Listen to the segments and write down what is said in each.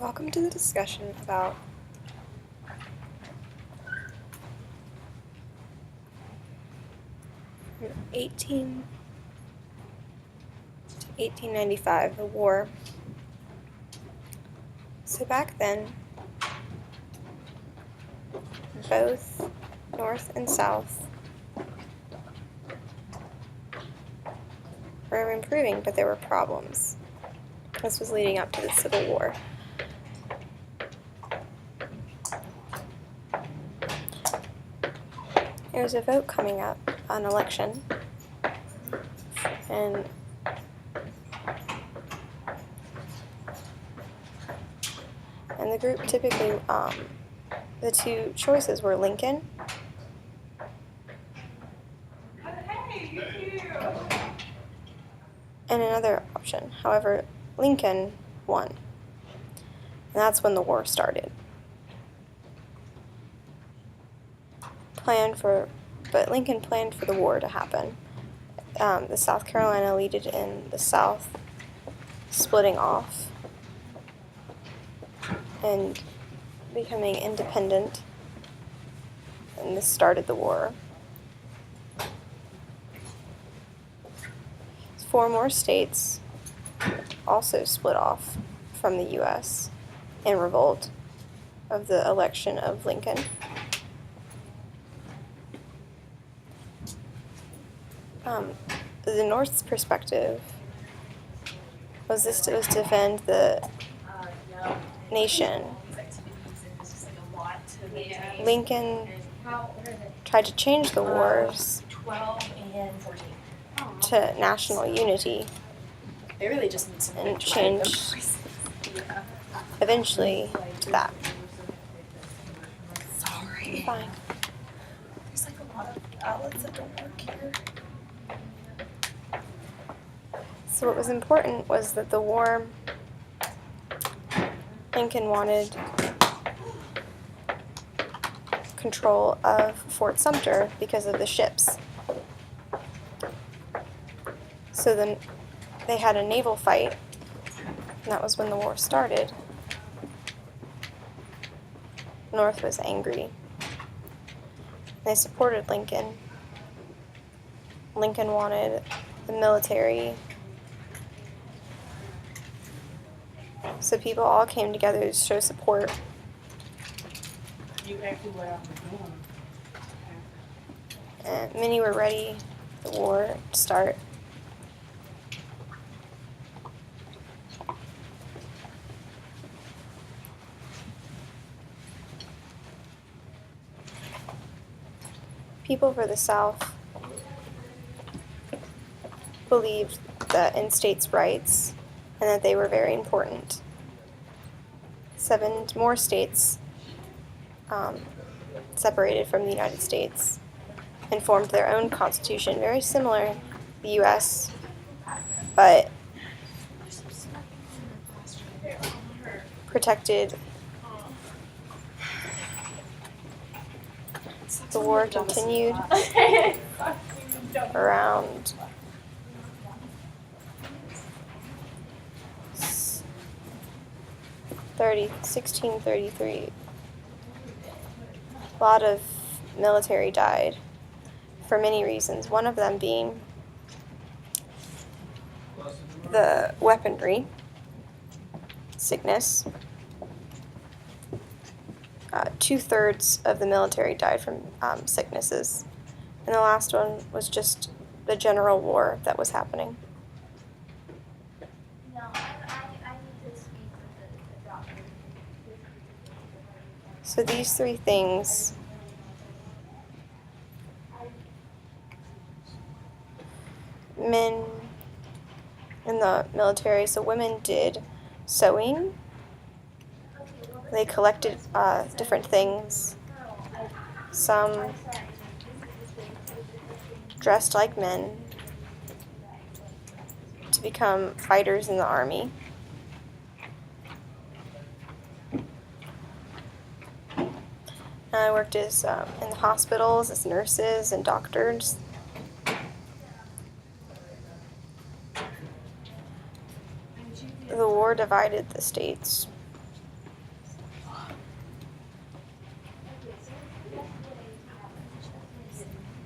Welcome to the discussion about from 18 to 1895, the war. So back then, both North and South were improving, but there were problems. This was leading up to the Civil War. There's a vote coming up, an election, and the group typically, the two choices were Lincoln and another option. However, Lincoln won, and that's when the war started. But Lincoln planned for the war to happen. The South Carolina elite in the South splitting off and becoming independent, and this started the war. 4 more states also split off from the U.S. in revolt of the election of Lincoln. The North's perspective was this to defend the nation. Lincoln tried to change the wars to national unity and change eventually to that. Sorry. Fine. There's like a lot of outlets that don't work here. So what was important was that the war, Lincoln wanted control of Fort Sumter because of the ships. So then they had a naval fight, and that was when the war started. North was angry. They supported Lincoln. Lincoln wanted the military. So people all came together to show support. You actually what I was doing. And many were ready for the war to start. People for the South believed that in states' rights and that they were very important. 7 more states separated from the United States and formed their own constitution, very similar to the U.S., but protected. The war continued around 1633. A lot of military died for many reasons, one of them being the weaponry, sickness. 2/3 of the military died from sicknesses, and the last one was just the general war that was happening. No, I need to speak with the doctor. So these 3 things men in the military, so women did sewing. They collected different things. Some dressed like men to become fighters in the army. I worked as in the hospitals as nurses and doctors. The war divided the states.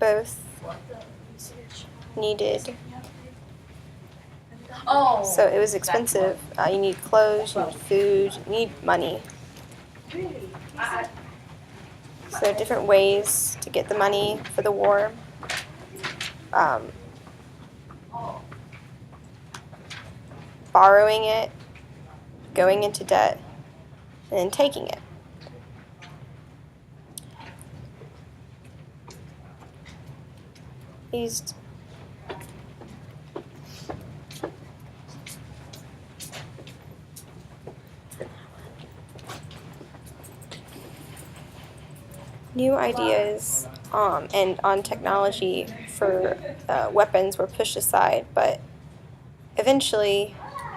both the research. needed, Oh. so it was expensive. You need clothes, you need food, you need money. Really? So different ways to get the money for the war. Borrowing it, going into debt, and then taking it. Used new ideas and on technology for weapons were pushed aside, but eventually,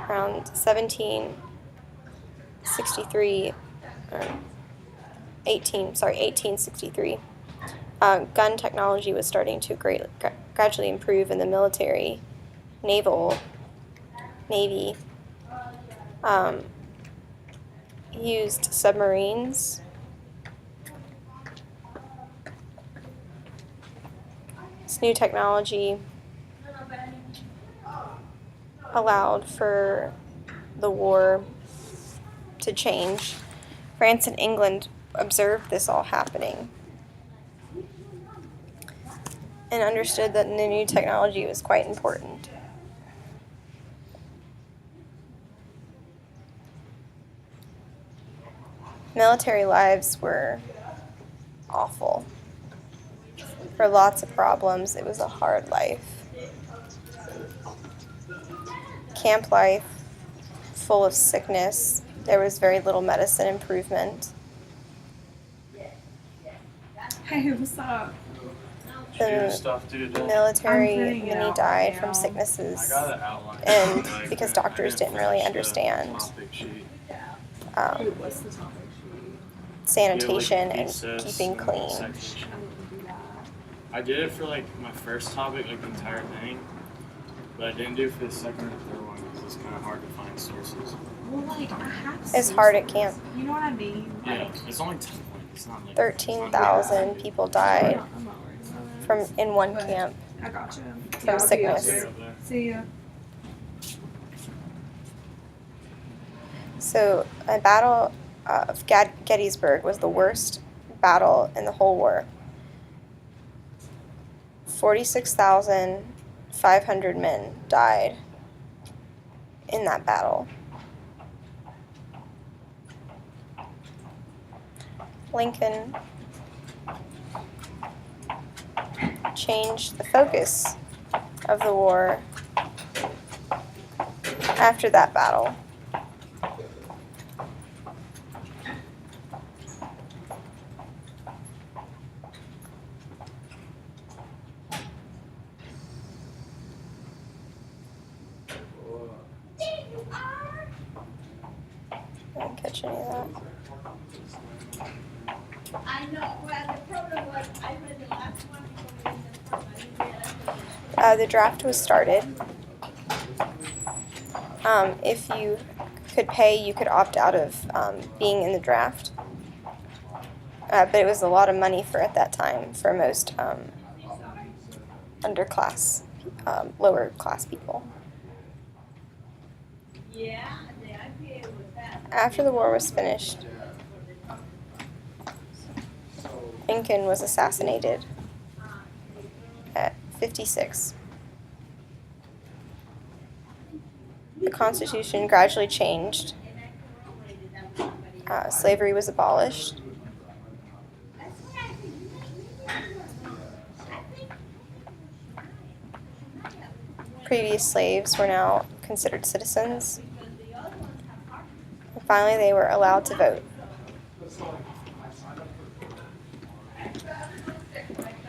around 1863, gun technology was starting to gradually improve in the military, Navy, used submarines. This new technology allowed for the war to change. France and England observed this all happening and understood that the new technology was quite important. Military lives were awful. For lots of problems, it was a hard life. Camp life, full of sickness. There was very little medicine improvement. Hey, what's up? The Stuff, dude. military, I'm putting it many out died now. from I sicknesses, got it outlined. and Like, because I doctors didn't really finish the understand topic sheet. Dude, what's the topic sheet? sanitation You have, like, and thesis keeping and clean. citation. I didn't do that. I did it for like my first topic, like the entire thing, but I didn't do it for the second or third one because it's kind of hard to find sources. Well, like, I have It's hard at sources. camp. You know what I mean? Yeah, Like, it's only 10 points. It's not like 13,000 people died I'm not worried about it. from in one But camp. I gotcha. from I'll see you out sickness. there. See ya. So a battle of Gettysburg was the worst battle in the whole war. 46,500 men died in that battle. Lincoln changed the focus of the war after that battle. I didn't catch any of that. I know, well, the problem was, I read the last one before reading the first one, I didn't realize that The draft was started. If you could pay, you could opt out of being in the draft. But it was a lot of money for at that time for most underclass, lower class people. yeah, the idea was that. After the war was finished, Lincoln was assassinated at 56. The Constitution gradually changed. Slavery was abolished. Previous slaves were now considered citizens. And finally, they were allowed to vote.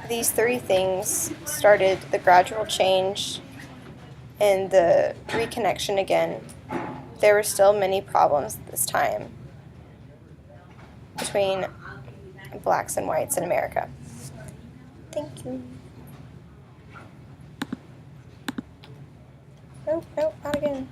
These three things started the gradual change and the reconnection again. There were still many problems at this time between blacks and whites in America. Thank you. Nope, not again.